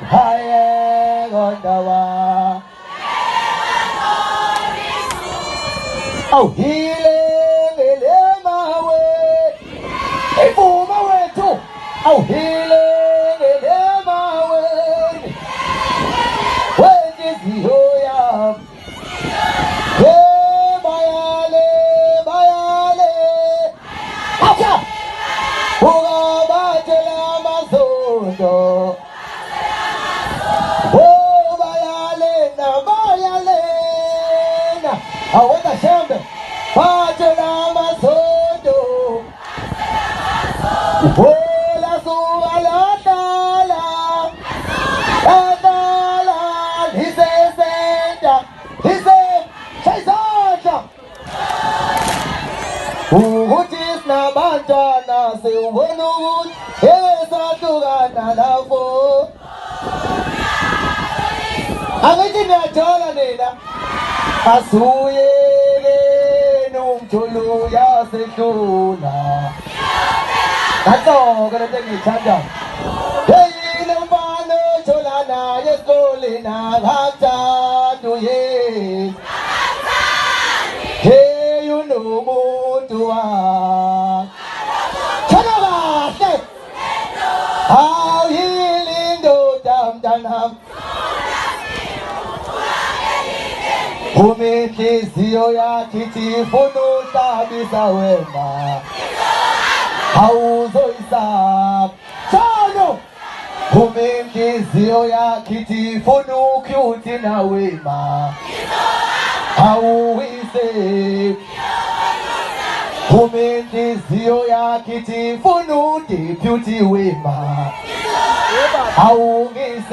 Haye Gondawa. Oh, healing my way. Hey, move my way too. Oh, healing my way. When you see who you are. Hey, Bayale, Bayale. Acha. Uga Bajala Masondo. Oh, Bayalena, Bayalena. I want a shamble. Bajala Masondo. Oh, la Suala Dala. Dala. He says, he says, Chaisaja. Uhutis na Bantana, say, Wenu, Esa Tugana, Lavo. Angajina chola nena asuye numchulu ya sekuna. That's all gonna take me chanda. Hey numbano chola na yesolina hata tuye. Hey you know mutua. Chana say how healing do dam dam. Umekizio ya kitifuno kabisa wema hauzo isa chano. Umekizio ya kitifuno kyuti na wema hauwise. Umekizio ya kitifuno deputy wema hauwise.